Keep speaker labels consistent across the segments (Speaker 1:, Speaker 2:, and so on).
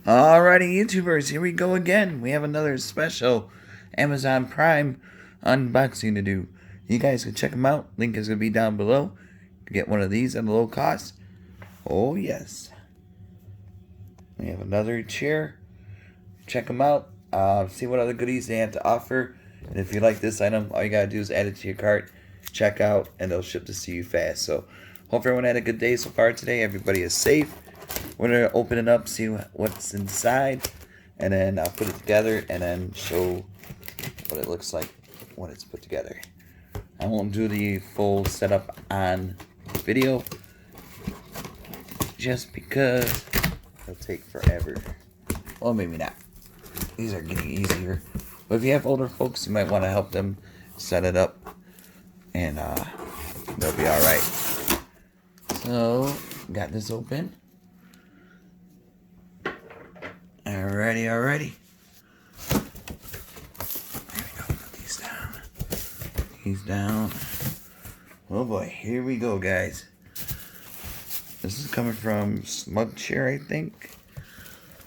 Speaker 1: Alrighty, YouTubers, here we go again. We have another special Amazon Prime unboxing to do. You guys can check them out. Link is going to be down below. Get one of these at a low cost. Oh, yes. We have another chair. Check them out. See what other goodies they have to offer. And if you like this item, all you got to do is add it to your cart. Check out, and they'll ship this to you fast. So, hope everyone had a good day so far today. Everybody is safe. We're going to open it up, see what's inside, and then I'll put it together and then show what it looks like when it's put together. I won't do the full setup on video just because it'll take forever. Well, maybe not. These are getting easier. But if you have older folks, you might want to help them set it up, and they'll be alright. So, got this open. Alrighty. There we go. Put these down. These down. Oh boy, here we go, guys. This is coming from SMUGDESK, I think.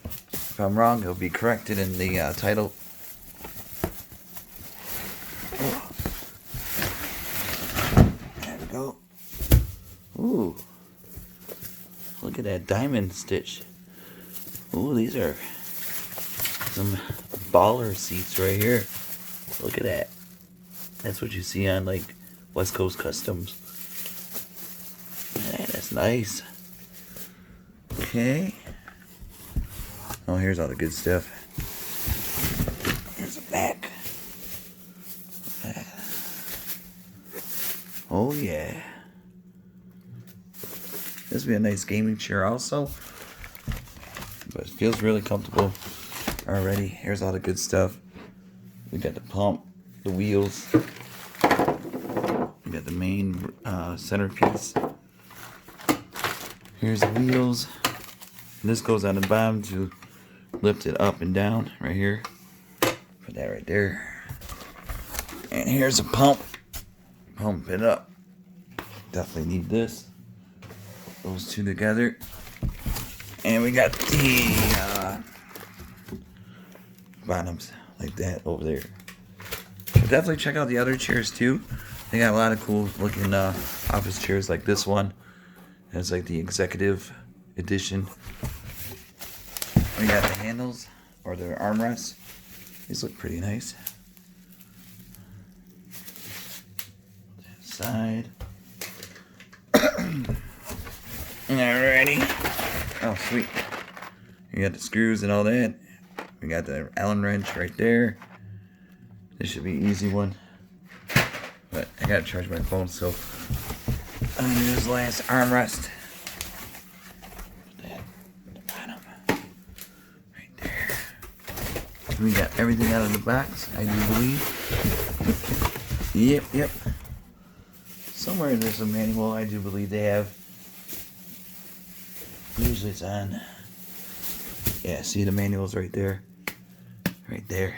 Speaker 1: If I'm wrong, it'll be corrected in the title. Oh. There we go. Ooh. Look at that diamond stitch. Ooh, these are some baller seats right here. Look at that. That's what you see on like West Coast Customs. Man, that's nice. Okay. Oh, here's all the good stuff. Here's the back. Oh yeah. This would be a nice gaming chair also. But it feels really comfortable already. Here's all the good stuff. We got the pump, the wheels. We got the main centerpiece. Here's the wheels. And this goes on the bottom to lift it up and down right here. Put that right there. And here's a pump. Pump it up. Definitely need this. Those two together. And we got the bottoms like that over there. But definitely check out the other chairs too. They got a lot of cool looking office chairs like this one. It's like the executive edition. We got the handles or the armrests. These look pretty nice. That side. Alrighty. Oh, sweet. You got the screws and all that. We got the Allen wrench right there. This should be an easy one. But I gotta charge my phone, so I'm gonna do this last armrest. Put that at the bottom. Right there. We got everything out of the box, I do believe. Yep. Somewhere there's a manual, I do believe they have. Usually it's on. Yeah, see the manuals right there. Right there.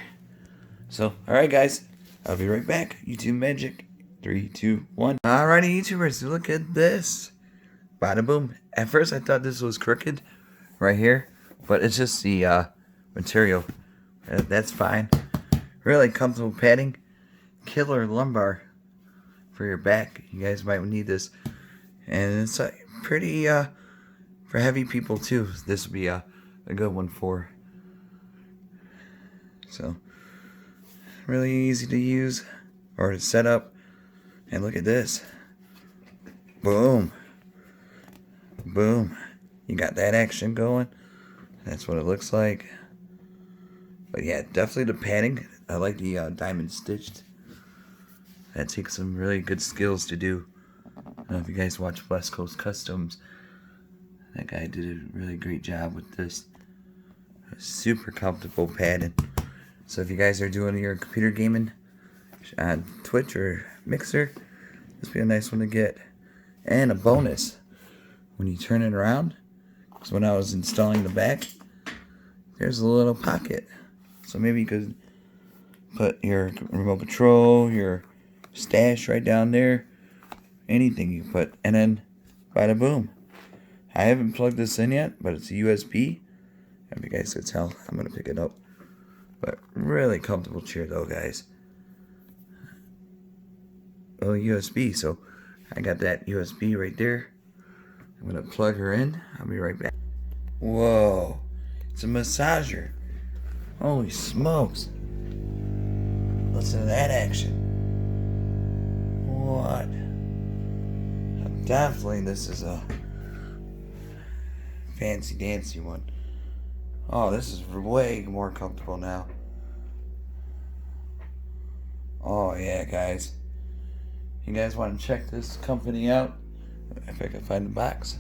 Speaker 1: So, alright guys. I'll be right back. YouTube magic. 3, 2, 1. Alrighty, YouTubers. Look at this. Bada boom. At first I thought this was crooked. Right here. But it's just the material. That's fine. Really comfortable padding. Killer lumbar for your back. You guys might need this. And it's pretty for heavy people too. This would be a good one for. So really easy to use or to set up. And look at this. Boom. You got that action going. That's what it looks like. But yeah, definitely the padding. I like the diamond stitched. That takes some really good skills to do. I don't know if you guys watch West Coast Customs. That guy did a really great job with this. Super comfortable padding. So if you guys are doing your computer gaming on Twitch or Mixer, this would be a nice one to get. And a bonus, when you turn it around, because when I was installing the back, there's a little pocket. So maybe you could put your remote control, your stash right down there. Anything you put. And then, bada boom. I haven't plugged this in yet, but it's a USB. If you guys could tell, I'm gonna pick it up. But really comfortable chair though, guys. Oh, USB, so I got that USB right there. I'm gonna plug her in. I'll be right back. Whoa, it's a massager. Holy smokes. Listen to that action. What? Definitely this is a fancy dancy one. Oh, this is way more comfortable now. Oh yeah, guys. You guys want to check this company out? If I can find the box.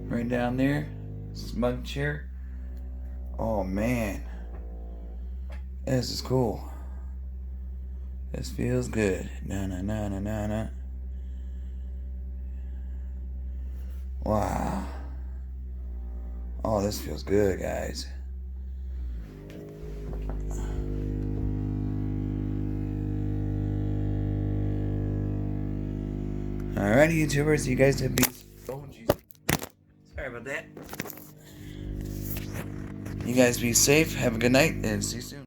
Speaker 1: Right down there. Smug chair. Oh man. This is cool. This feels good. Na. Wow. Oh, this feels good, guys. Alrighty, YouTubers, you guys have been. Oh, jeez. Sorry about that. You guys be safe. Have a good night, and see you soon.